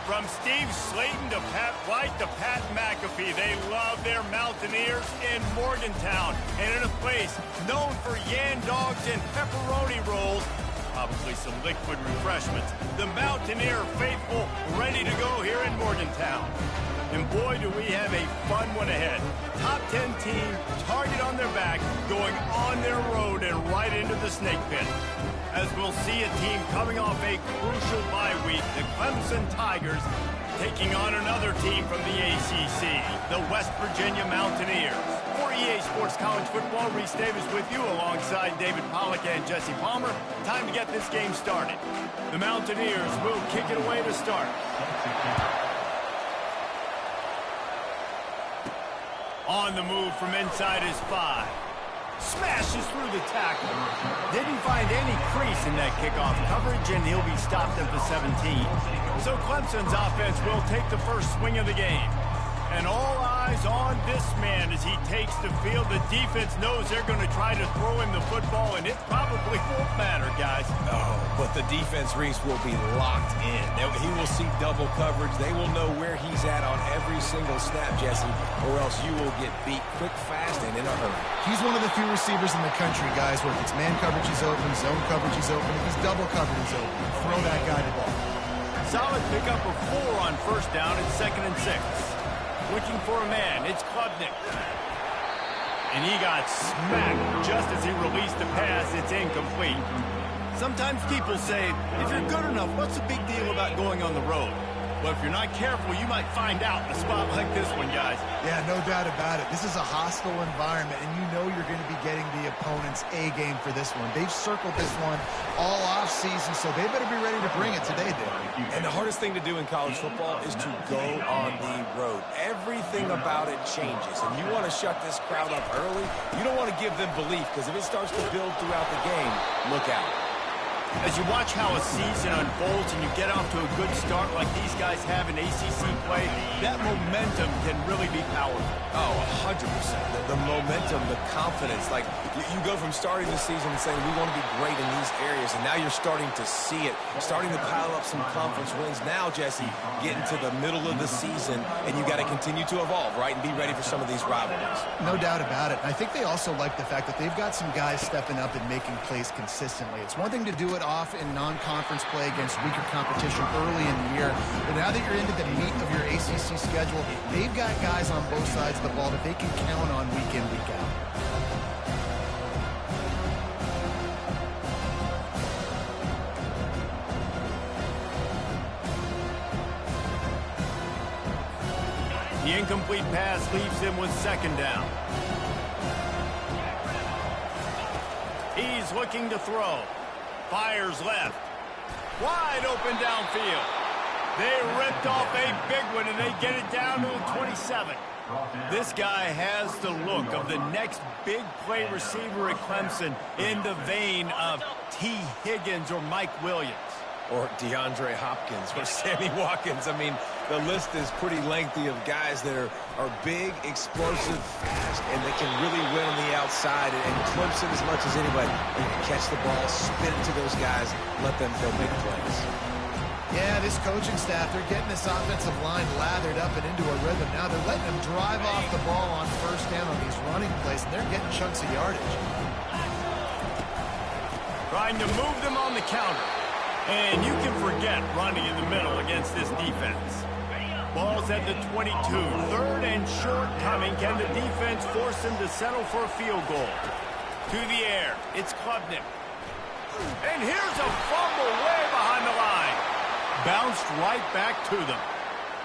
From Steve Slayton to Pat White to Pat McAfee, they love their Mountaineers in Morgantown. And in a place known for yan dogs and pepperoni rolls, probably some liquid refreshments, the Mountaineer faithful ready to go here in Morgantown. And boy, do we have a fun one ahead. Top 10 team, target on their back, going on their road and right into the snake pit. As we'll see a team coming off a crucial bye week, the Clemson Tigers taking on another team from the ACC, the West Virginia Mountaineers. For EA Sports College Football, Reese Davis with you alongside David Pollack and Jesse Palmer. Time to get this game started. The Mountaineers will kick it away to start. On the move from inside his 5. Smashes through the tackle. Didn't find any crease in that kickoff coverage, and he'll be stopped at the 17. So Clemson's offense will take the first swing of the game. And all eyes on this man as he takes the field. The defense knows they're going to try to throw him the football, and it probably won't matter, guys. Oh, but the defense, Reese, will be locked in. He will see double coverage. They will know where he's at on every single snap, Jesse, or else you will get beat quick, fast, and in a hurry. He's one of the few receivers in the country, guys, where if it's man coverage, he's open, zone coverage, he's open. If he's double coverage, he's open. Throw that guy the ball. Solid pickup of 4 on first down and 2nd and 6. Looking for a man, it's Klubnik. And he got smacked just as he released the pass. It's incomplete. Sometimes people say, if you're good enough, what's the big deal about going on the road? Well, if you're not careful, you might find out in a spot like this one, guys. Yeah, no doubt about it. This is a hostile environment, and you know you're going to be getting the opponent's A-game for this one. They've circled this one all off-season, so they better be ready to bring it today, Dave. And the hardest thing to do in college football is to go on the road. Everything about it changes, and you want to shut this crowd up early. You don't want to give them belief, because if it starts to build throughout the game, look out. As you watch how a season unfolds and you get off to a good start like these guys have in ACC play, that momentum can really be powerful. Oh, 100%. The momentum, the confidence. Like, you go from starting the season and saying, we want to be great in these areas, and now you're starting to see it, starting to pile up some conference wins. Now, Jesse, getting to the middle of the season, and you got to continue to evolve, right, and be ready for some of these rivalries. No doubt about it. I think they also like the fact that they've got some guys stepping up and making plays consistently. It's one thing to do it off in non-conference play against weaker competition early in the year, but now that you're into the meat of your ACC schedule, they've got guys on both sides of the ball that they can count on week in, week out. The incomplete pass leaves him with 2nd down. He's looking to throw. Fires left. Wide open downfield. They ripped off a big one, and they get it down to the 27. This guy has the look of the next big play receiver at Clemson, in the vein of T. Higgins or Mike Williams. Or DeAndre Hopkins or Sammy Watkins. I mean, the list is pretty lengthy of guys that are big, explosive, fast, and they can really win on the outside. And Clemson, as much as anybody, they can catch the ball, spin it to those guys, let them go make plays. Yeah, this coaching staff, they're getting this offensive line lathered up and into a rhythm. Now they're letting them drive off the ball on first down on these running plays, and they're getting chunks of yardage. Trying to move them on the counter. And you can forget running in the middle against this defense. Ball's at the 22. 3rd and short coming. Can the defense force him to settle for a field goal? To the air. It's Klubnik. And here's a fumble way behind the line. Bounced right back to them.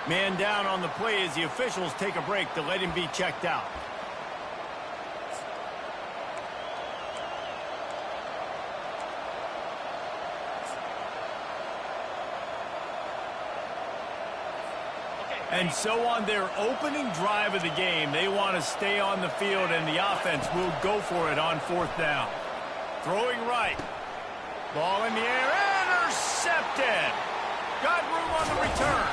Man down on the play as the officials take a break to let him be checked out. And so on their opening drive of the game, they want to stay on the field, and the offense will go for it on 4th down. Throwing right. Ball in the air. Intercepted. Got room on the return.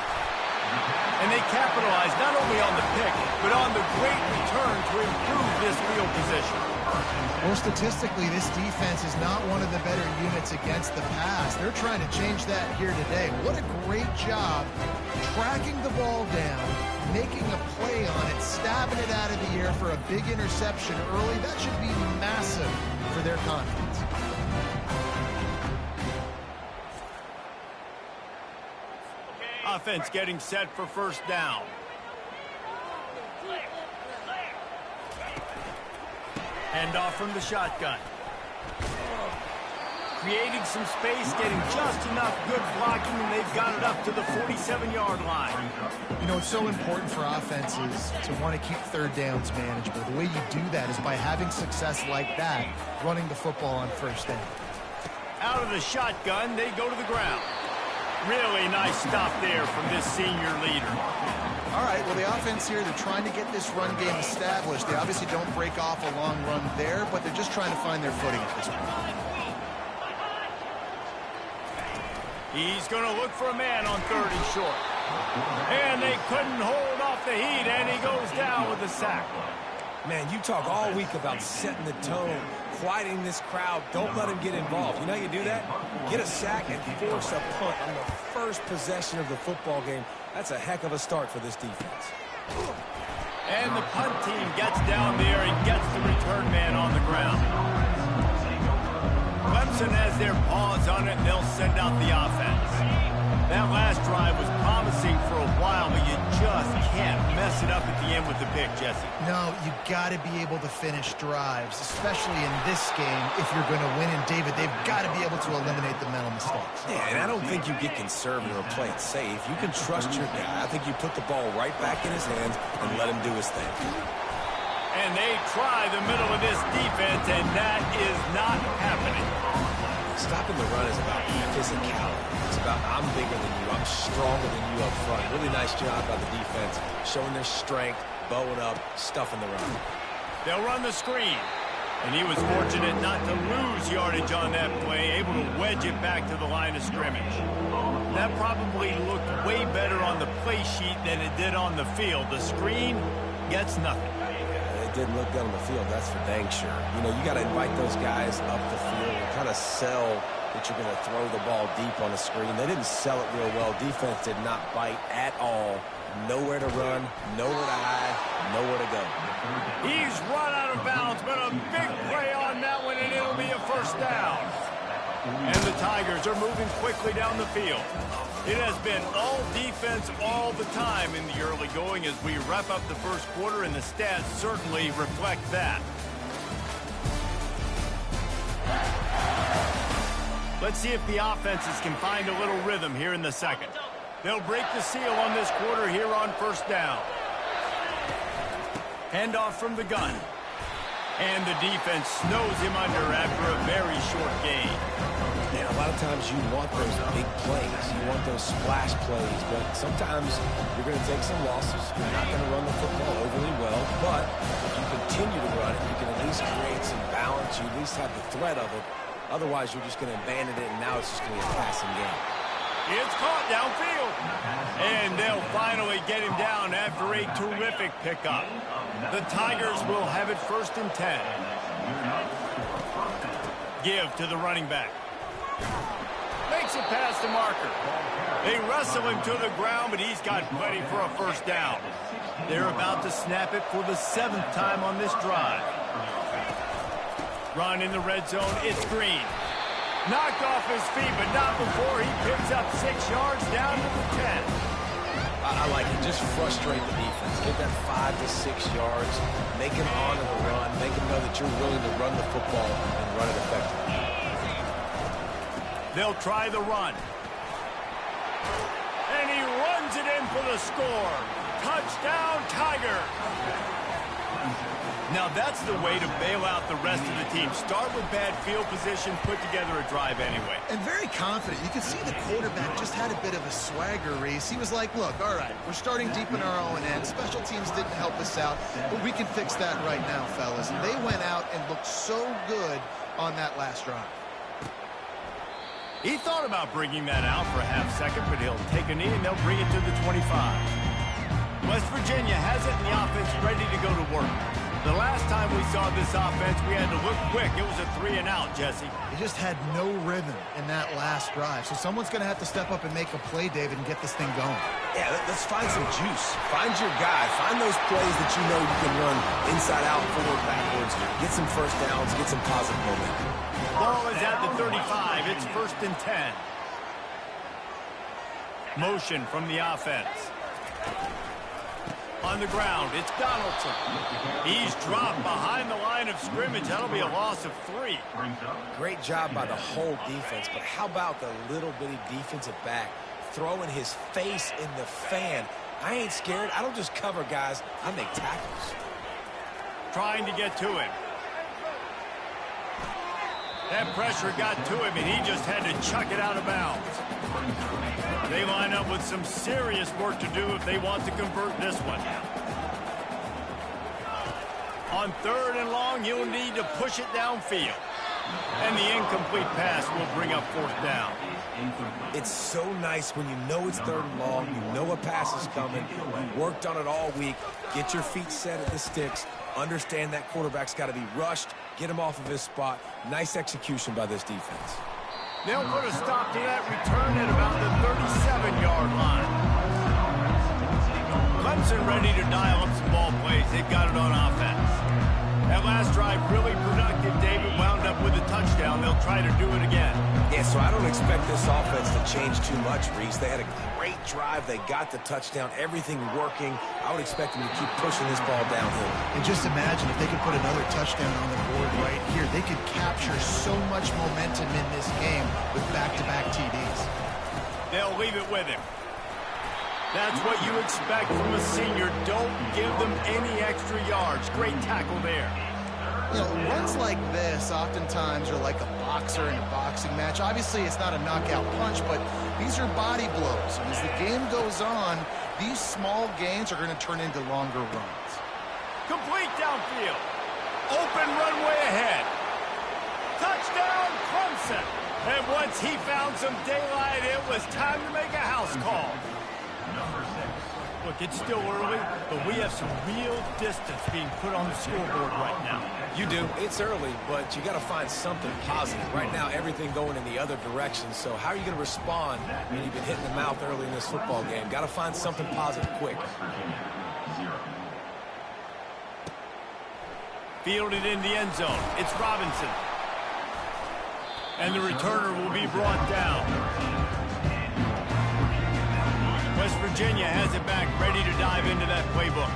And they capitalize not only on the pick, but on the great return to improve this field position. Well, statistically, this defense is not one of the better units against the pass. They're trying to change that here today. What a great job tracking the ball down, making a play on it, stabbing it out of the air for a big interception early. That should be massive for their confidence. Offense getting set for first down. Hand off from the shotgun. Creating some space, getting just enough good blocking, and they've got it up to the 47-yard line. You know, it's so important for offenses to want to keep third downs manageable. The way you do that is by having success like that, running the football on first down. Out of the shotgun, they go to the ground. Really nice stop there from this senior leader. All right, well, the offense here, they're trying to get this run game established. They obviously don't break off a long run there, but they're just trying to find their footing at this point. He's going to look for a man on 3rd and short. And they couldn't hold off the heat, and he goes down with a sack. Man, you talk all week about setting the tone, quieting this crowd. Don't let him get involved. You know how you do that? Get a sack and force a punt on the first possession of the football game. That's a heck of a start for this defense. And the punt team gets down there and gets the return man on the ground. Clemson has their paws on it, and they'll send out the offense. That last drive was promising for a while, but you just can't mess it up at the end with the pick, Jesse. No, you got to be able to finish drives, especially in this game. If you're going to win, and David, they've got to be able to eliminate the mental mistakes. Yeah, and I don't think you get conservative or play it safe. You can trust your guy. I think you put the ball right back in his hands and let him do his thing. And they try the middle of this defense, and that is not happening. Stopping the run is about physicality. It's about I'm bigger than you, I'm stronger than you up front. Really nice job by the defense, showing their strength, bowing up, stuffing the run. They'll run the screen. And he was fortunate not to lose yardage on that play, able to wedge it back to the line of scrimmage. That probably looked way better on the play sheet than it did on the field. The screen gets nothing. It didn't look good on the field, that's for dang sure. You know, you got to invite those guys up the field and kind of sell that you're going to throw the ball deep on the screen. They didn't sell it real well. Defense did not bite at all. Nowhere to run, nowhere to hide, nowhere to go. He's run out of bounds, but a big play on that one, and it'll be a first down. And the Tigers are moving quickly down the field. It has been all defense all the time in the early going as we wrap up the first quarter, and the stats certainly reflect that. Let's see if the offenses can find a little rhythm here in the second. They'll break the seal on this quarter here on first down. Handoff from the gun. And the defense snows him under after a very short gain. Yeah, a lot of times you want those big plays. You want those splash plays, but sometimes you're going to take some losses. You're not going to run the football overly well, but if you continue to run it, you can at least create some balance. You at least have the threat of it. Otherwise, you're just going to abandon it, and now it's just going to be a passing game. It's caught downfield. And they'll finally get him down after a terrific pickup. The Tigers will have it 1st and 10. Give to the running back. Makes a pass to Marker. They wrestle him to the ground, but he's got plenty for a first down. They're about to snap it for the 7th time on this drive. Run in the red zone. It's Green. Knocked off his feet, but not before he picks up 6 yards down to the 10. I like it. Just frustrate the defense. Get that 5 to 6 yards. Make them honor the run. Make them know that you're willing to run the football and run it effectively. They'll try the run. And he runs it in for the score. Touchdown, Tiger. Now that's the way to bail out the rest of the team. Start with bad field position, put together a drive anyway. And very confident. You can see the quarterback just had a bit of a swagger, Reese. He was like, look, all right, we're starting deep in our own end. Special teams didn't help us out, but we can fix that right now, fellas. And they went out and looked so good on that last drive. He thought about bringing that out for a half second, but he'll take a knee and they'll bring it to the 25. West Virginia has it and the offense ready to go to work. The last time we saw this offense, we had to look quick. It was a 3-and-out, Jesse. They just had no rhythm in that last drive. So someone's going to have to step up and make a play, David, and get this thing going. Yeah, let's find some juice. Find your guy. Find those plays that you know you can run inside out, forward, backwards. Get some first downs. Get some positive momentum. Ball is at the 35. It's 1st and 10. Motion from the offense. On the ground, it's Donaldson. He's dropped behind the line of scrimmage. That'll be a loss of 3. Great job by the whole defense, but how about the little bitty defensive back throwing his face in the fan? I ain't scared. I don't just cover guys. I make tackles. Trying to get to him. That pressure got to him, and he just had to chuck it out of bounds. They line up with some serious work to do if they want to convert this one. On 3rd and long, he'll need to push it downfield. And the incomplete pass will bring up 4th down. It's so nice when you know it's 3rd and long, you know a pass is coming, you worked on it all week, get your feet set at the sticks, understand that quarterback's got to be rushed, get him off of his spot. Nice execution by this defense. They'll put a stop to that return at about the 37-yard line. Clemson ready to dial up some ball plays. They've got it on offense. That last drive really productive. David wound up with a touchdown. They'll try to do it again. Yeah, so I don't expect this offense to change too much, Reese. They had a great drive. They got the touchdown. Everything working. I would expect them to keep pushing this ball downhill. And just imagine if they could put another touchdown on the board right here. They could capture so much momentum in this game with back-to-back TDs. They'll leave it with him. That's what you expect from a senior. Don't give them any extra yards. Great tackle there. You know, runs like this oftentimes are like a boxer in a boxing match. Obviously, it's not a knockout punch, but these are body blows. And as the game goes on, these small gains are going to turn into longer runs. Complete downfield. Open runway ahead. Touchdown, Clemson. And once he found some daylight, it was time to make a house call. Look, it's still early, but we have some real distance being put on the scoreboard right now. You do. It's early, but you got to find something positive. Right now, everything going in the other direction. So how are you going to respond when you've been hit in the mouth early in this football game? Got to find something positive quick. Fielded in the end zone. It's Robinson. And the returner will be brought down. West Virginia has it back, ready to dive into that playbook.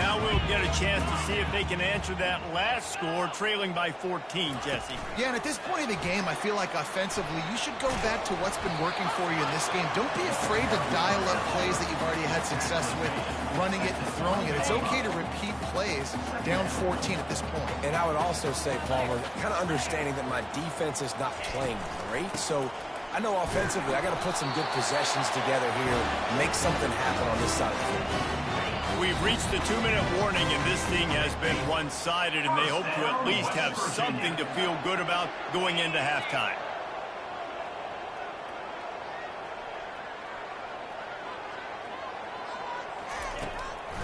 Now we'll get a chance to see if they can answer that last score, trailing by 14, Jesse. Yeah, and at this point of the game, I feel like offensively, you should go back to what's been working for you in this game. Don't be afraid to dial up plays that you've already had success with, running it and throwing it. It's okay to repeat plays down 14 at this point. And I would also say, Palmer, kind of understanding that my defense is not playing great, so I know offensively I got to put some good possessions together here, make something happen on this side of the football. We've reached the 2-minute warning, and this thing has been one-sided, and they hope to at least have something to feel good about going into halftime.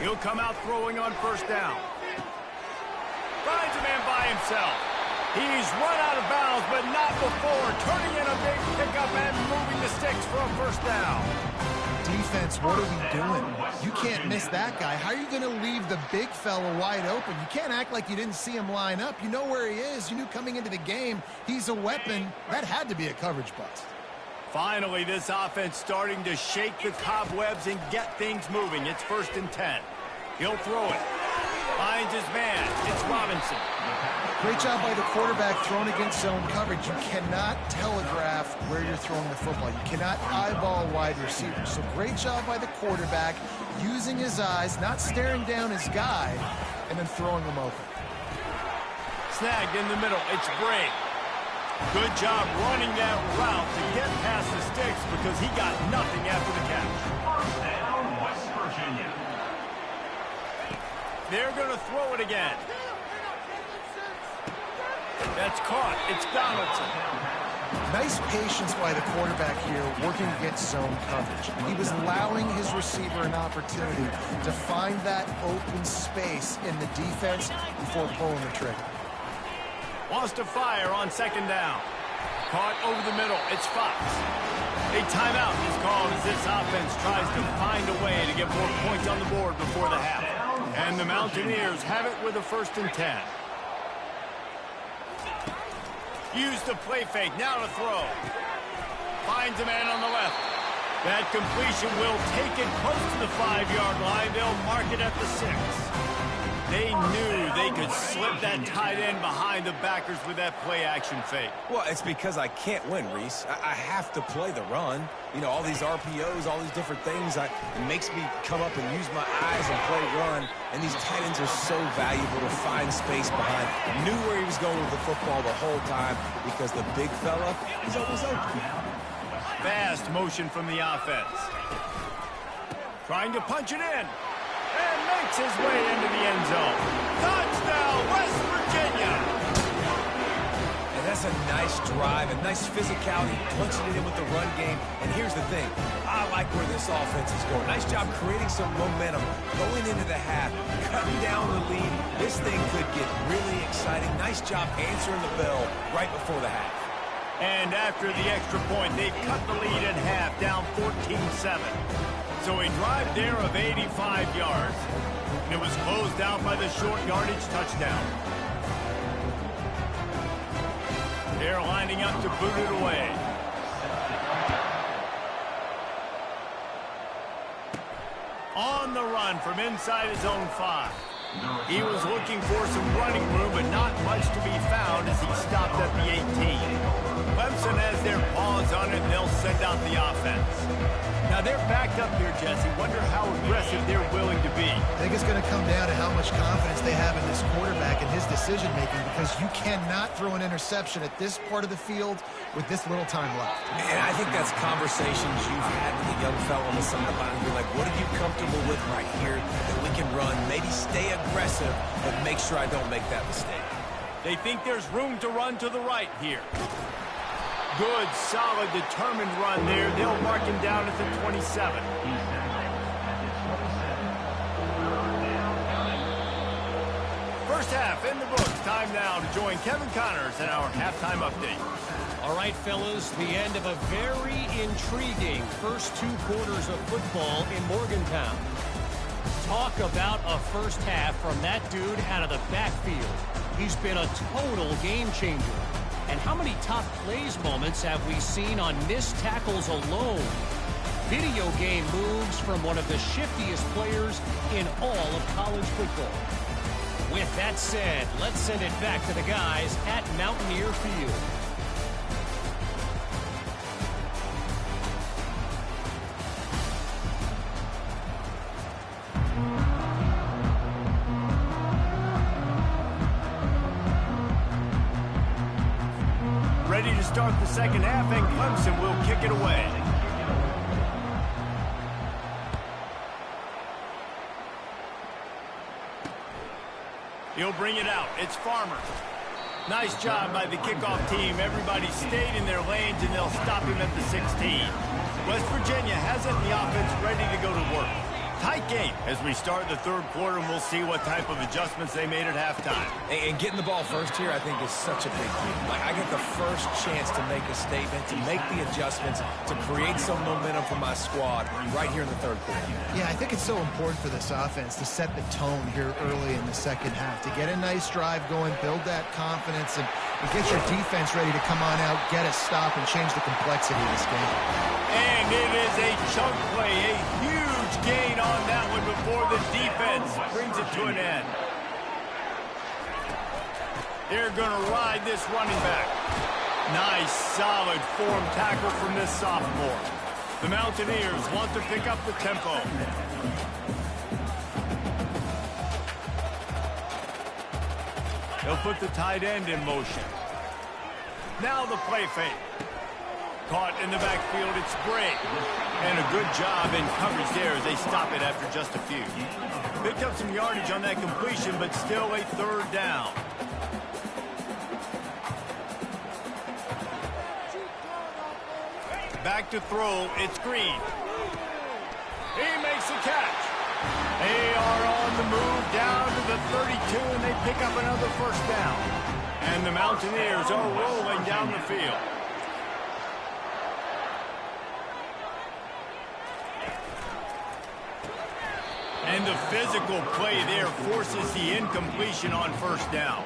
He'll come out throwing on 1st down. Finds a man by himself. He's run out of bounds, but not before. Turning in a big pickup and moving the sticks for a 1st down. Defense, what are we doing? You can't miss that guy. How are you going to leave the big fella wide open? You can't act like you didn't see him line up. You know where he is. You knew coming into the game he's a weapon. That had to be a coverage bust. Finally, this offense starting to shake the cobwebs and get things moving. It's 1st and 10. He'll throw it. Finds his man. It's Robinson. Great job by the quarterback throwing against zone coverage. You cannot telegraph where you're throwing the football. You cannot eyeball wide receivers. So great job by the quarterback using his eyes, not staring down his guy, and then throwing him open. Snagged in the middle. It's Bray. Good job running that route to get past the sticks because he got nothing after the catch. 1st down, West Virginia. They're going to throw it again. That's caught. It's Donaldson. Nice patience by the quarterback here working against zone coverage. He was allowing his receiver an opportunity to find that open space in the defense before pulling the trigger. Wants to fire on 2nd down. Caught over the middle. It's Fox. A timeout is called as this offense tries to find a way to get more points on the board before the half. And the Mountaineers have it with a 1st and 10. Use the play fake. Now to throw. Finds a man on the left. That completion will take it close to the 5-yard line. They'll mark it at the 6. They knew they could slip that tight end behind the backers with that play-action fake. Well, it's because I can't win, Reese. I have to play the run. You know, all these RPOs, all these different things, it makes me come up and use my eyes and play run. And these tight ends are so valuable to find space behind. Knew where he was going with the football the whole time because the big fella is always open. Fast motion from the offense. Trying to punch it in. And makes his way into the end zone. Touchdown, West Virginia! And that's a nice drive, a nice physicality, punching it in with the run game. And here's the thing. I like where this offense is going. Nice job creating some momentum, going into the half, cutting down the lead. This thing could get really exciting. Nice job answering the bell right before the half. And after the extra point, they've cut the lead in half, down 14-7. So a drive there of 85 yards. And it was closed out by the short yardage touchdown. They're lining up to boot it away. On the run from inside his own 5. He was looking for some running room, but not much to be found as he stopped at the 18. Clemson has their paws on it, and they'll send out the offense. Now they're backed up here, Jesse. Wonder how aggressive they're willing to be. I think it's going to come down to how much confidence they have in this quarterback and his decision-making, because you cannot throw an interception at this part of the field with this little time left. And I think that's conversations you've had with a young fella on the side of the line. You're like, what are you comfortable with right here that we can run? Maybe stay aggressive, but make sure I don't make that mistake. They think there's room to run to the right here. Good, solid, determined run there. They'll mark him down at the 27. First half in the books. Time now to join Kevin Connors in our halftime update. All right, fellas, the end of a very intriguing first 2 quarters of football in Morgantown. Talk about a first half from that dude out of the backfield. He's been a total game changer. And how many top plays moments have we seen on missed tackles alone? Video game moves from one of the shiftiest players in all of college football. With that said, let's send it back to the guys at Mountaineer Field. Ready to start the second half, and Clemson will kick it away. He'll bring it out. It's Farmer. Nice job by the kickoff team. Everybody stayed in their lanes, and they'll stop him at the 16. West Virginia has it, and the offense ready to go to work. Tight game as we start the third quarter, and we'll see what type of adjustments they made at halftime. And getting the ball first here, I think, is such a big deal. Like, I get the first chance to make a statement, to make the adjustments, to create some momentum for my squad right here in the third quarter. Yeah, I think it's so important for this offense to set the tone here early in the second half, to get a nice drive going, build that confidence, and get your defense ready to come on out, get a stop, and change the complexity of this game. And it is a chunk play, a huge gain on that one before the defense brings it to an end. They're going to ride this running back. Nice, solid form tackle from this sophomore. The Mountaineers want to pick up the tempo. They'll put the tight end in motion. Now the play fake. Caught in the backfield, it's Gray. And a good job in coverage there as they stop it after just a few. Picked up some yardage on that completion, but still a third down. Back to throw, it's Green. He makes the catch. They are on the move down to the 32, and they pick up another first down. And the Mountaineers are rolling down the field. And the physical play there forces the incompletion on first down.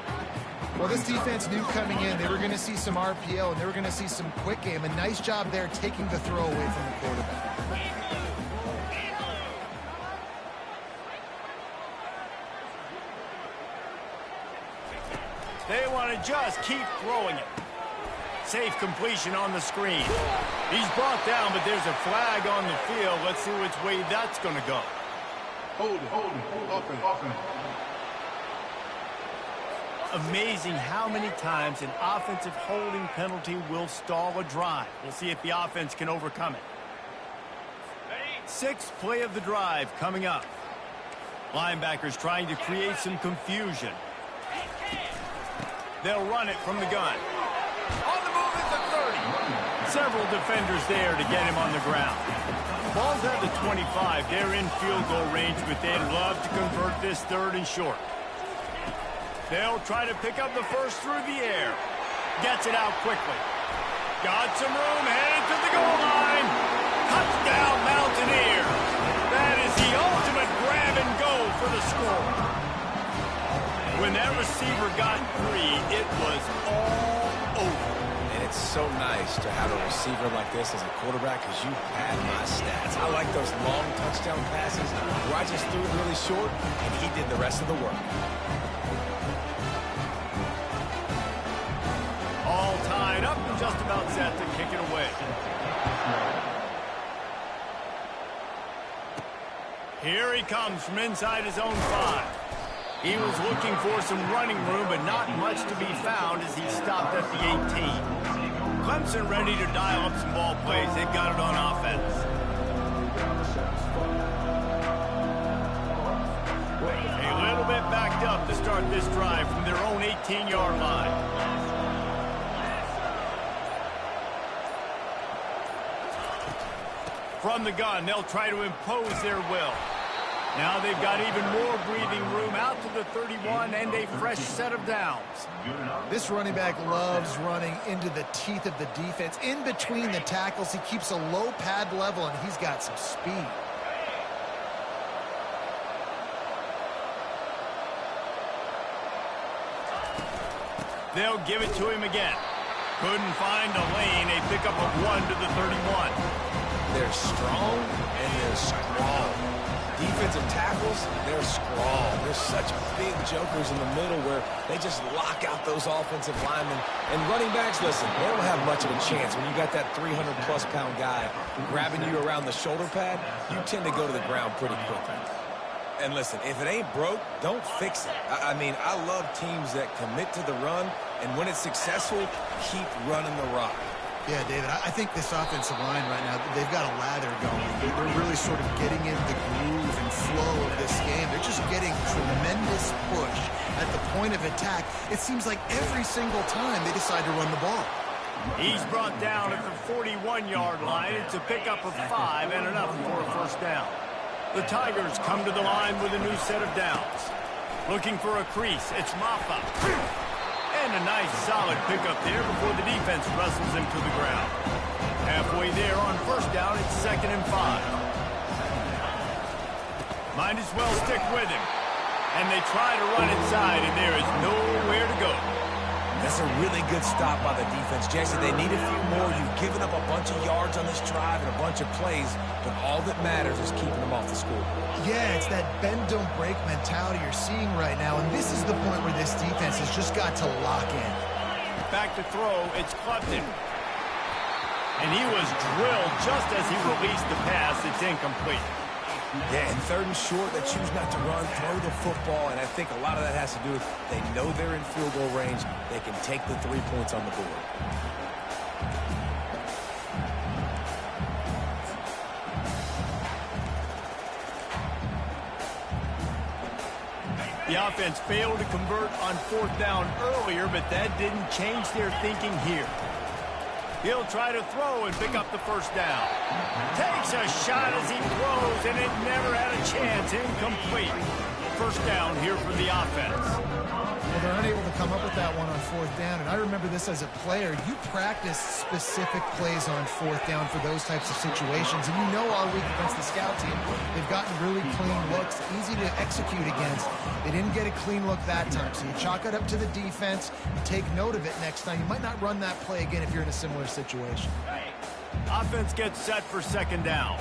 Well, this defense knew coming in they were going to see some RPO and they were going to see some quick game. A nice job there taking the throw away from the quarterback. They want to just keep throwing it. Safe completion on the screen. He's brought down, but there's a flag on the field. Let's see which way that's going to go. Hold it. Amazing how many times an offensive holding penalty will stall a drive. We'll see if the offense can overcome it. Sixth play of the drive coming up. Linebackers trying to create some confusion. They'll run it from the gun. On the move at the 30. Several defenders there to get him on the ground. Ball's at the 25. They're in field goal range, but they'd love to convert this third and short. They'll try to pick up the first through the air. Gets it out quickly. Got some room, headed to the goal line. Touchdown, Mountaineers. That is the ultimate grab and go for the score. When that receiver got free, it was all over. And it's so nice to have a receiver like this as a quarterback because you had my stats. I like those long touchdown passes where I just threw it really short and he did the rest of the work. All tied up and just about set to kick it away. Here he comes from inside his own 5. He was looking for some running room, but not much to be found as he stopped at the 18. Clemson ready to dial up some ball plays. They've got it on offense. A little bit backed up to start this drive from their own 18-yard line. From the gun, they'll try to impose their will. Now they've got even more breathing room out to the 31 and a fresh set of downs. This running back loves running into the teeth of the defense. In between the tackles, he keeps a low pad level, and he's got some speed. They'll give it to him again. Couldn't find a lane. A pickup of 1 to the 31. They're strong and they're strong. Defensive tackles, they're scrawl. They're such big jokers in the middle where they just lock out those offensive linemen. And running backs, listen, they don't have much of a chance. When you got that 300-plus pound guy grabbing you around the shoulder pad, you tend to go to the ground pretty quickly. And listen, if it ain't broke, don't fix it. I mean, I love teams that commit to the run, and when it's successful, keep running the rock. Yeah, David, I think this offensive line right now, they've got a lather going. They're really sort of getting into the groove and flow of this game. They're just getting tremendous push at the point of attack. It seems like every single time they decide to run the ball. He's brought down at the 41-yard line. It's a pickup of 5 and enough for a first down. The Tigers come to the line with a new set of downs. Looking for a crease. It's Maffa. And a nice solid pickup there before the defense wrestles him to the ground. Halfway there on first down, it's 2nd and 5. Might as well stick with him. And they try to run inside, and there is nowhere to go. That's a really good stop by the defense, Jason. They need a few more. You've given up a bunch of yards on this drive and a bunch of plays, but all that matters is keeping them off the score. Yeah, it's that bend-don't-break mentality you're seeing right now, and this is the point where this defense has just got to lock in. Back to throw, it's Clemson. And he was drilled just as he released the pass. It's incomplete. Yeah, and 3rd and short, they choose not to run, throw the football, and I think a lot of that has to do with they know they're in field goal range. They can take the 3 points on the board. The offense failed to convert on 4th down earlier, but that didn't change their thinking here. He'll try to throw and pick up the first down. Takes a shot as he throws, and it never had a chance. Incomplete. First down here for the offense. Well, they're unable to come up with that one on 4th down, and I remember this as a player. You practice specific plays on 4th down for those types of situations, and you know all week against the scout team, they've gotten really clean looks, easy to execute against. They didn't get a clean look that time, so you chalk it up to the defense. You take note of it next time. You might not run that play again if you're in a similar situation. Offense gets set for second down.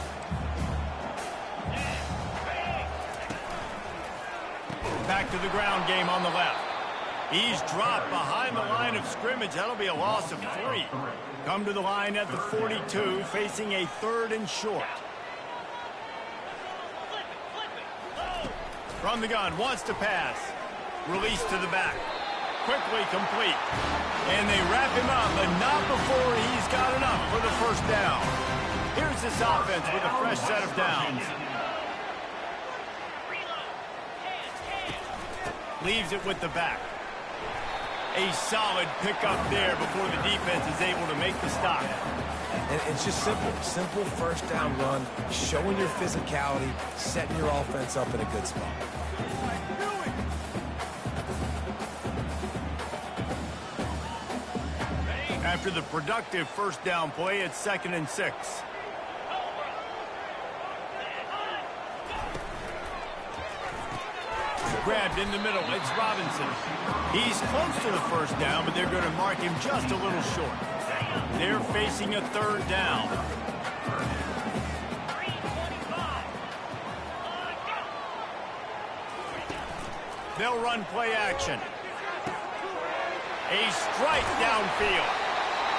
Back to the ground game on the left. He's dropped behind the line of scrimmage. That'll be a loss of 3. Come to the line at the 42, facing a 3rd and short. From the gun, wants to pass. Release to the back. Quickly complete. And they wrap him up, but not before he's got enough for the first down. Here's this offense with a fresh set of downs. Leaves it with the back. A solid pickup there before the defense is able to make the stop. And it's just simple. Simple first down run, showing your physicality, setting your offense up in a good spot. After the productive first down play, it's 2nd and 6. Grabbed in the middle. It's Robinson. He's close to the first down, but they're going to mark him just a little short. They're facing a 3rd down. They'll run play action. A strike downfield.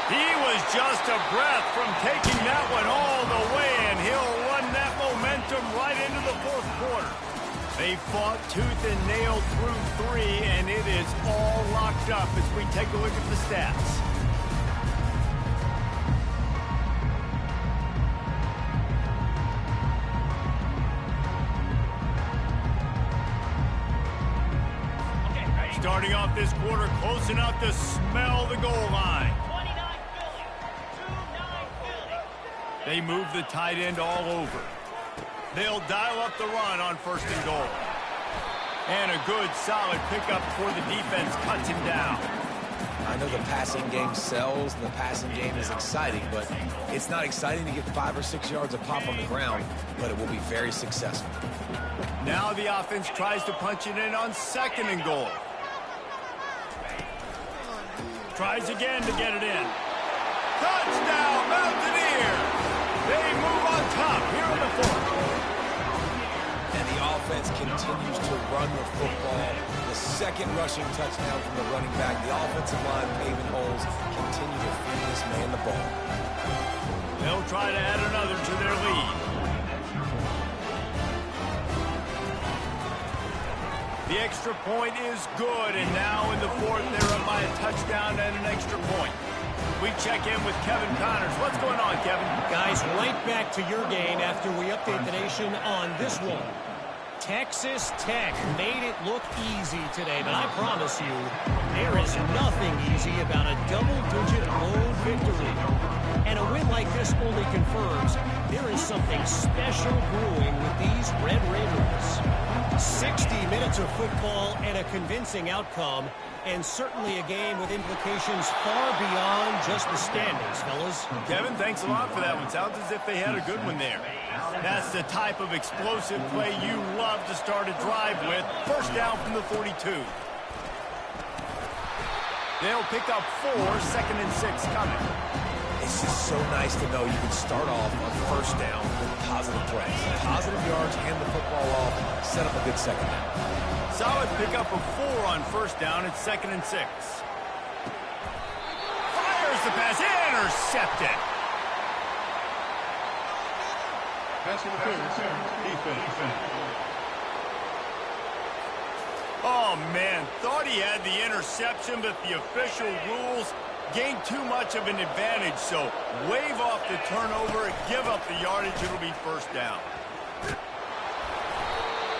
He was just a breath from taking that one all the way, and he'll run that momentum right into the 4th quarter. They fought tooth and nail through 3, and it is all locked up as we take a look at the stats. Starting off this quarter close enough to smell the goal line. They move the tight end all over. They'll dial up the run on 1st and goal. And a good, solid pickup before the defense cuts him down. I know the passing game sells and the passing game is exciting, but it's not exciting to get 5 or 6 yards of pop on the ground, but it will be very successful. Now the offense tries to punch it in on 2nd and goal. Tries again to get it in. Touchdown, Mountaineers! They move on top here in the 4th. And the offense continues to run the football. The 2nd rushing touchdown from the running back. The offensive line paving holes continue to feed this man the ball. They'll try to add another to their lead. The extra point is good, and now in the 4th, they're up by a touchdown and an extra point. We check in with Kevin Connors. What's going on, Kevin? Guys, right back to your game after we update the nation on this one. Texas Tech made it look easy today, but I promise you, there is nothing easy about a double-digit road victory. And a win like this only confirms there is something special brewing with these Red Raiders. 60 minutes of football and a convincing outcome, and certainly a game with implications far beyond just the standings, fellas. Kevin, thanks a lot for that one. Sounds as if they had a good one there. That's the type of explosive play you love to start a drive with. First down from the 42. They'll pick up 4, 2nd and 6 coming. It's just so nice to know you can start off on 1st down with positive plays. Positive yards, hand the football off, set up a good 2nd down. Solid pickup of 4 on 1st down. It's 2nd and 6. Fires the pass. Intercepted. Pass interference. Defense. Oh, man. Thought he had the interception, but the official rules gained too much of an advantage, so wave off the turnover, give up the yardage, it'll be 1st down.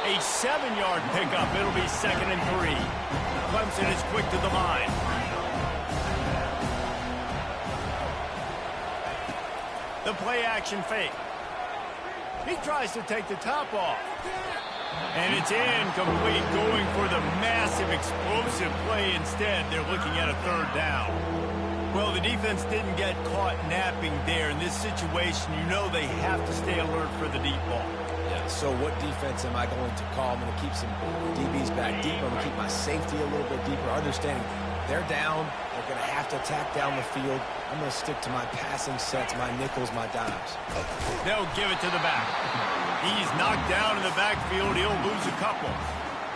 A 7-yard pickup, it'll be 2nd and 3. Clemson is quick to the line. The play action fake. He tries to take the top off. And it's incomplete, going for the massive explosive play instead. They're looking at a 3rd down. Well, the defense didn't get caught napping there. In this situation, you know they have to stay alert for the deep ball. Yeah, So what defense am I going to call? I'm going to keep some DBs back deep. I'm going to keep my safety a little bit deeper, understanding they're down. They're going to have to attack down the field. I'm going to stick to my passing sets, my nickels, my dimes. They'll give it to the back. He's knocked down in the backfield. He'll lose a couple.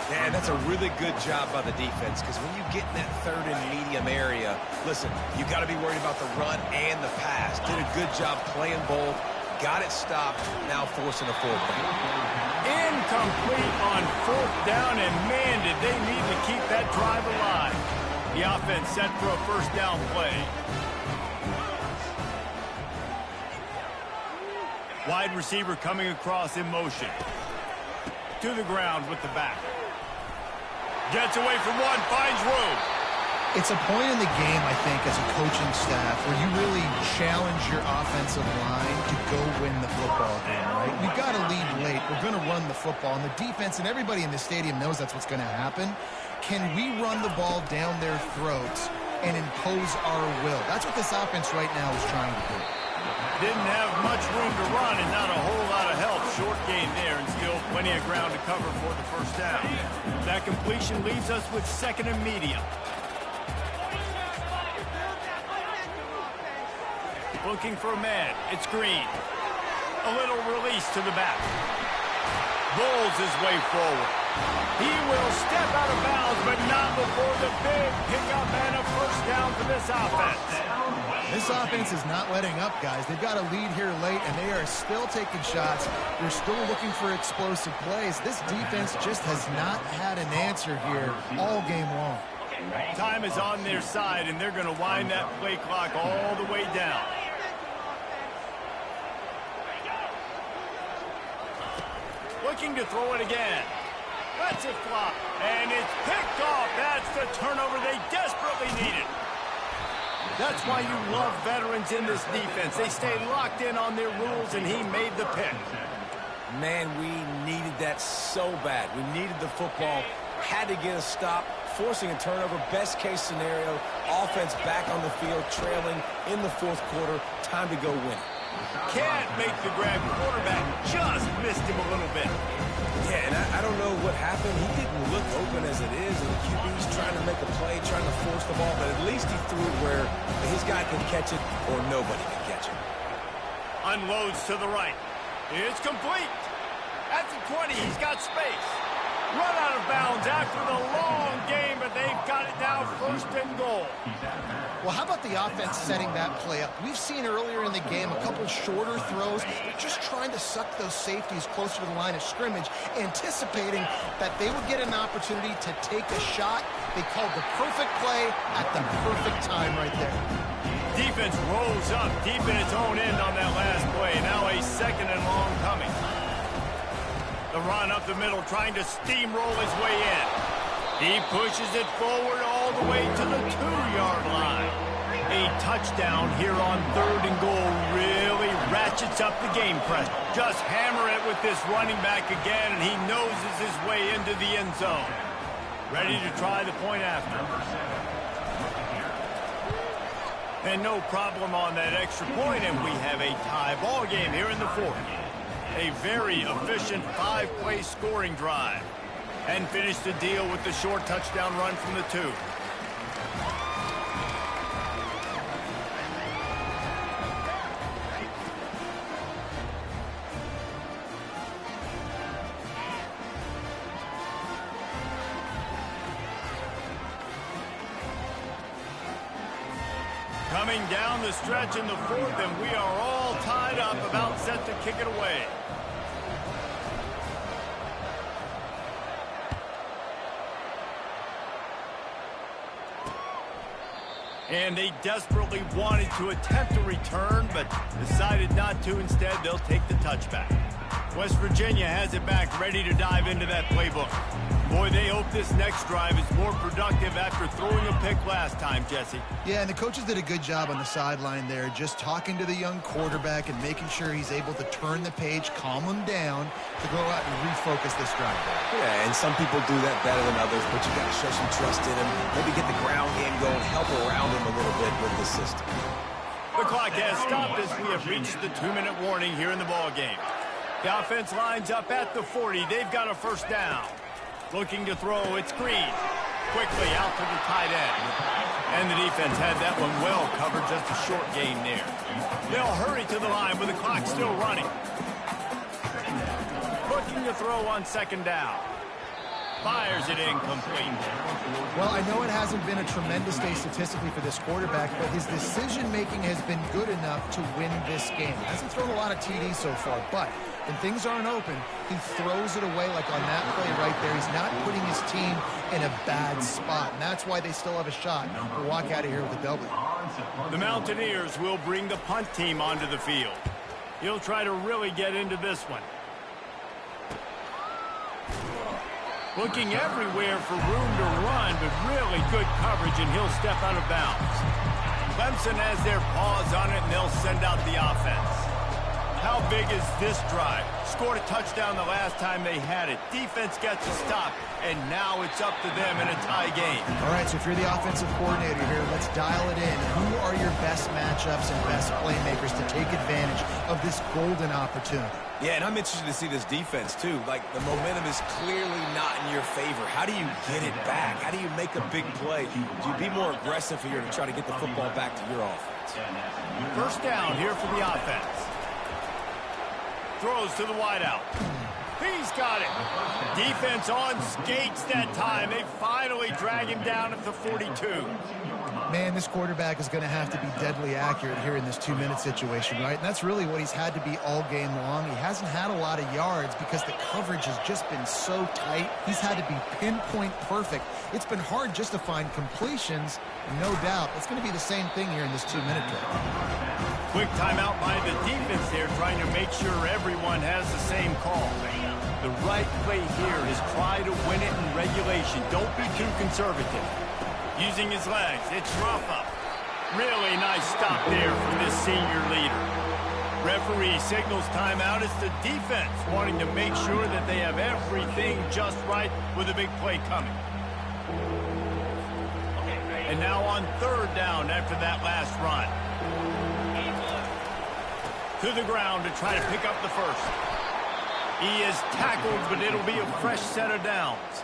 Yeah, that's a really good job by the defense, because when you get in that third and medium area, listen, you got to be worried about the run and the pass. Did a good job playing both. Got it stopped, now forcing a fourth down. Incomplete on fourth down, and man, did they need to keep that drive alive. The offense set for a first down play. Wide receiver coming across in motion. To the ground with the back. Gets away from one, finds room. It's a point in the game, I think, as a coaching staff where you really challenge your offensive line to go win the football game, right? We've got to lead late. We're going to run the football. And the defense and everybody in the stadium knows that's what's going to happen. Can we run the ball down their throats and impose our will? That's what this offense right now is trying to do. Didn't have much room to run and not a whole lot of help. Short gain there and still plenty of ground to cover for the first down. That completion leaves us with second and medium. Looking for a man. It's Green. A little release to the back. Rolls his way forward. He will step out of bounds, but not before the big pickup and a first down for this offense. This offense is not letting up, guys. They've got a lead here late, and they are still taking shots. They're still looking for explosive plays. This defense just has not had an answer here all game long. Time is on their side, and they're going to wind that play clock all the way down. Looking to throw it again. Let's it flop. And it's picked off. That's the turnover they desperately needed. That's why you love veterans in this defense. They stay locked in on their rules, and he made the pick. Man, we needed that so bad. We needed the football. Had to get a stop. Forcing a turnover. Best case scenario. Offense back on the field, trailing in the fourth quarter. Time to go win. Can't make the grab. Quarterback just missed him a little bit. Yeah, and I don't know what happened. He didn't look open as it is, and the QB's trying to make a play, trying to force the ball, but at least he threw it where his guy could catch it or nobody could catch it. Unloads to the right. It's complete. At the 20, he's got space. Run out of bounds after the long game, but they've got it now first and goal. Well, how about the offense setting that play up? We've seen earlier in the game a couple shorter throws. They're just trying to suck those safeties closer to the line of scrimmage, anticipating that they would get an opportunity to take a shot. They called the perfect play at the perfect time right there. Defense rolls up deep in its own end on that last play. Now a second and long coming. The run up the middle, trying to steamroll his way in. He pushes it forward all the way to the 2-yard line. A touchdown here on third and goal really ratchets up the game pressure. Just hammer it with this running back again, and he noses his way into the end zone. Ready to try the point after. And no problem on that extra point, and we have a tie ball game here in the fourth. A very efficient 5-play scoring drive. And finished the deal with the short touchdown run from the 2. Coming down the stretch in the fourth, and we are all tied up, about set to kick it away. And they desperately wanted to attempt a return, but decided not to. Instead, they'll take the touchback. West Virginia has it back, ready to dive into that playbook. Boy, they hope this next drive is more productive after throwing a pick last time, Jesse. Yeah, and the coaches did a good job on the sideline there, just talking to the young quarterback and making sure he's able to turn the page, calm him down, to go out and refocus this drive. Yeah, and some people do that better than others, but you got to show some trust in him. Maybe get the ground game going, help around him a little bit with the system. The clock has stopped as we have reached the 2-minute warning here in the ball game. The offense lines up at the 40. They've got a first down. Looking to throw, it's Green. Quickly out to the tight end. And the defense had that one well covered, just a short gain there. They'll hurry to the line with the clock still running. Looking to throw on second down. Fires it incomplete. Well, I know it hasn't been a tremendous day statistically for this quarterback, but his decision-making has been good enough to win this game. Hasn't thrown a lot of TDs so far, but when things aren't open, he throws it away like on that play right there. He's not putting his team in a bad spot, and that's why they still have a shot to walk out of here with a W. The Mountaineers will bring the punt team onto the field. He'll try to really get into this one. Looking everywhere for room to run, but really good coverage, and he'll step out of bounds. Clemson has their paws on it, and they'll send out the offense. How big is this drive? Scored a touchdown the last time they had it. Defense gets a stop, and now it's up to them in a tie game. All right, so if you're the offensive coordinator here, let's dial it in. Who are your best matchups and best playmakers to take advantage of this golden opportunity? Yeah, and I'm interested to see this defense, too. Like, the momentum is clearly not in your favor. How do you get it back? How do you make a big play? Do you be more aggressive here to try to get the football back to your offense? First down here for the offense. Throws to the wideout. He's got it. Defense on skates that time. They finally drag him down at the 42. Man, this quarterback is going to have to be deadly accurate here in this 2-minute situation, right? And that's really what he's had to be all game long. He hasn't had a lot of yards because the coverage has just been so tight. He's had to be pinpoint perfect. It's been hard just to find completions, no doubt. It's going to be the same thing here in this 2-minute drill. Quick timeout by the defense there, trying to make sure everyone has the same call. The right play here is try to win it in regulation. Don't be too conservative. Using his legs, it's rough up. Really nice stop there from this senior leader. Referee signals timeout. It's the defense wanting to make sure that they have everything just right with a big play coming. And now on third down after that last run. To the ground to try to pick up the first. He is tackled, but it'll be a fresh set of downs.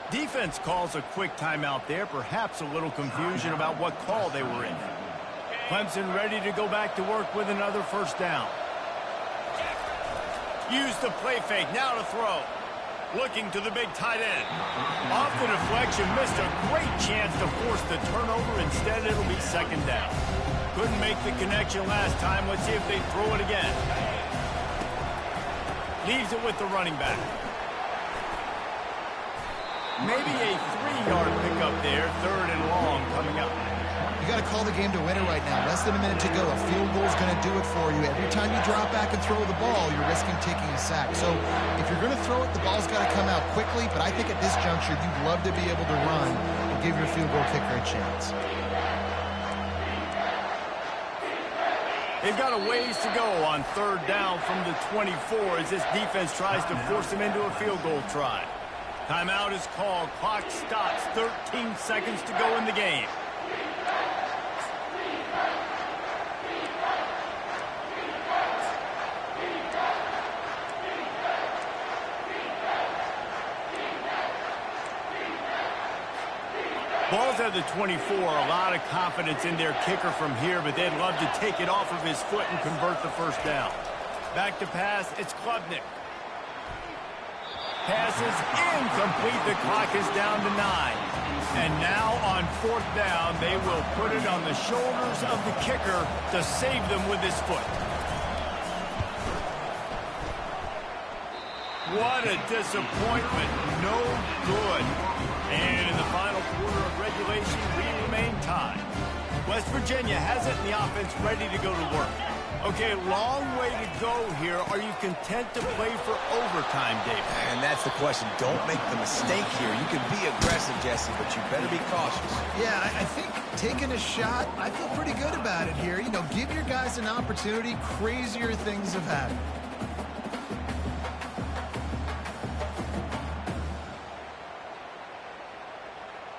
Defense calls a quick timeout there, perhaps a little confusion about what call they were in. Clemson ready to go back to work with another first down. Use the play fake, now to throw. Looking to the big tight end. Off the deflection, missed a great chance to force the turnover. Instead, it'll be second down. Couldn't make the connection last time. Let's see if they throw it again. Leaves it with the running back. Maybe a 3-yard pickup there. Third and long coming up. You got to call the game to win it right now. Less than a minute to go. A field goal is going to do it for you. Every time you drop back and throw the ball, you're risking taking a sack. So if you're going to throw it, the ball's got to come out quickly. But I think at this juncture, you'd love to be able to run and give your field goal kicker a chance. They've got a ways to go on third down from the 24 as this defense tries to force them into a field goal try. Timeout is called. Clock stops. 13 seconds to go in the game. Balls at the 24, a lot of confidence in their kicker from here, but they'd love to take it off of his foot and convert the first down. Back to pass, it's Klubnik. Pass is incomplete. The clock is down to 9. And now on fourth down, they will put it on the shoulders of the kicker to save them with his foot. What a disappointment. No good. And in the final quarter of regulation, we remain tied. West Virginia has it and the offense ready to go to work. Okay, long way to go here. Are you content to play for overtime, David? And that's the question. Don't make the mistake here. You can be aggressive, Jesse, but you better be cautious. Yeah, I think taking a shot, I feel pretty good about it here. You know, give your guys an opportunity. Crazier things have happened.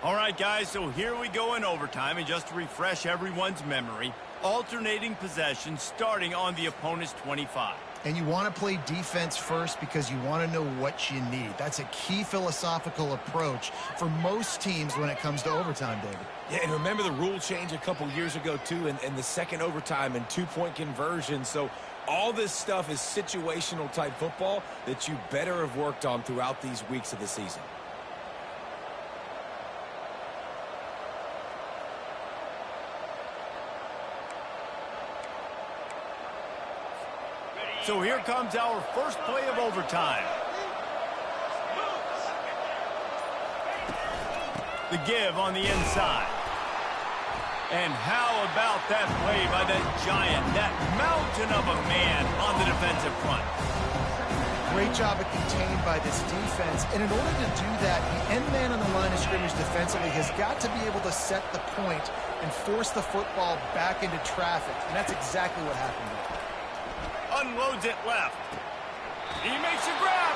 All right, guys, so here we go in overtime, and just to refresh everyone's memory, alternating possession starting on the opponent's 25. And you want to play defense first because you want to know what you need. That's a key philosophical approach for most teams when it comes to overtime, David. Yeah, and remember the rule change a couple years ago, too, and the second overtime and two-point conversion. So all this stuff is situational type football that you better have worked on throughout these weeks of the season. So here comes our first play of overtime. The give on the inside. And how about that play by that giant, that mountain of a man on the defensive front? Great job of contained by this defense. And in order to do that, the end man on the line of scrimmage defensively has got to be able to set the point and force the football back into traffic. And that's exactly what happened there. Unloads it left. He makes a grab.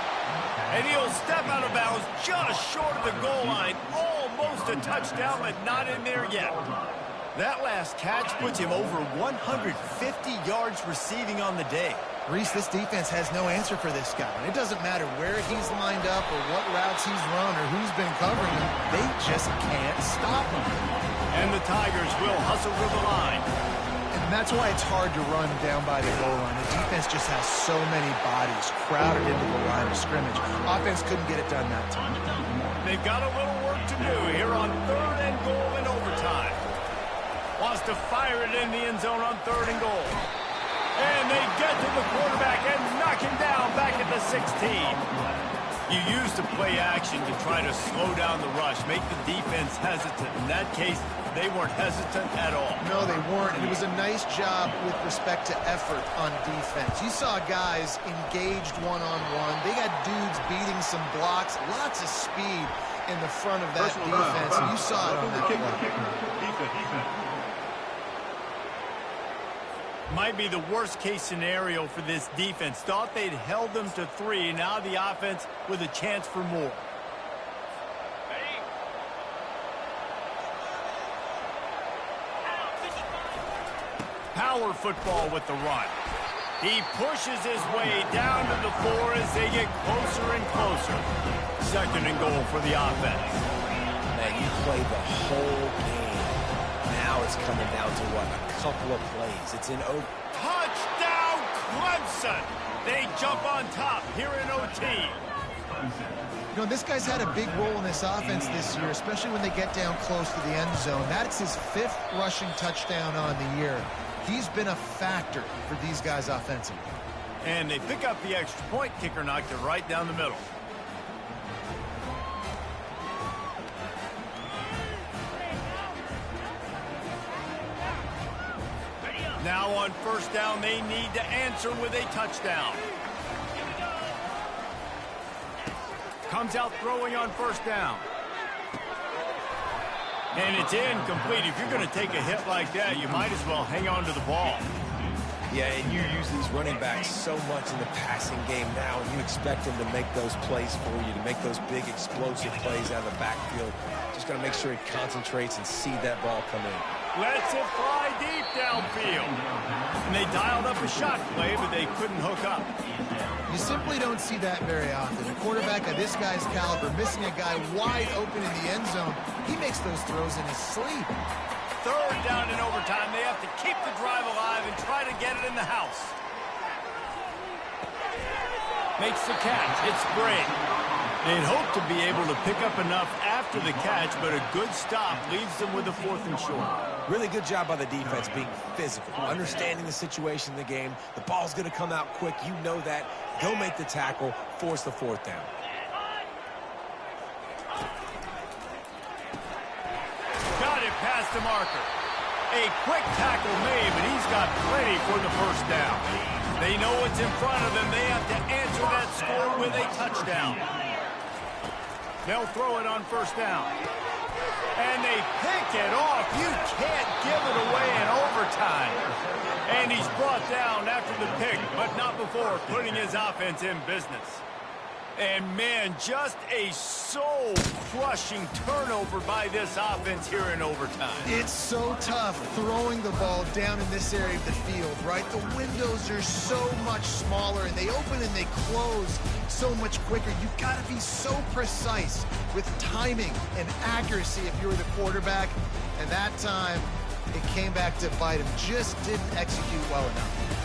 And he'll step out of bounds just short of the goal line. Almost a touchdown, but not in there yet. That last catch puts him over 150 yards receiving on the day. Reese, this defense has no answer for this guy. And it doesn't matter where he's lined up or what routes he's run or who's been covering him. They just can't stop him. And the Tigers will hustle to the line. And that's why it's hard to run down by the goal line. The defense just has so many bodies crowded into the line of scrimmage. Offense couldn't get it done that time. They've got a little work to do here on 3rd and goal in overtime. Wants to fire it in the end zone on 3rd and goal. And they get to the quarterback and knock him down back at the 16. You use the play action to try to slow down the rush, make the defense hesitant. In that case, they weren't hesitant at all. No, they weren't. And it was a nice job with respect to effort on defense. You saw guys engaged one-on-one. They got dudes beating some blocks, lots of speed in the front of that defense. And you saw it on that play. Might be the worst-case scenario for this defense. Thought they'd held them to 3. Now the offense with a chance for more. Power football with the run. He pushes his way down to the 4 as they get closer and closer. 2nd and goal for the offense. Man, you played the whole game. Now it's coming down to what? A couple of plays. It's in over. Touchdown, Clemson! They jump on top here in OT. You know, this guy's had a big role in this offense this year, especially when they get down close to the end zone. That's his 5th rushing touchdown on the year. He's been a factor for these guys offensively. And they pick up the extra point. Kicker knocked it right down the middle. Now on 1st down, they need to answer with a touchdown. Comes out throwing on 1st down. And it's incomplete. If you're going to take a hit like that, you might as well hang on to the ball. Yeah, and you use these running backs so much in the passing game now, and you expect them to make those plays for you, to make those big explosive plays out of the backfield. Just got to make sure he concentrates and see that ball come in. Lets it fly deep downfield. And they dialed up a shot play, but they couldn't hook up. You simply don't see that very often. A quarterback of this guy's caliber missing a guy wide open in the end zone. He makes those throws in his sleep. 3rd down in overtime. They have to keep the drive alive and try to get it in the house. Makes the catch. It's great. They'd hope to be able to pick up enough after the catch, but a good stop leaves them with a 4th and short. Really good job by the defense being physical, understanding the situation in the game. The ball's going to come out quick. You know that. Go make the tackle, force the 4th down. Got it past the marker. A quick tackle made, but he's got plenty for the 1st down. They know what's in front of them. They have to answer that score with a touchdown. They'll throw it on 1st down. And they pick it off. You can't give it away in overtime. And he's brought down after the pick, but not before putting his offense in business. And, man, just a soul-crushing turnover by this offense here in overtime. It's so tough throwing the ball down in this area of the field, right? The windows are so much smaller, and they open and they close so much quicker. You've got to be so precise with timing and accuracy if you're the quarterback. And that time, it came back to bite him. Just didn't execute well enough.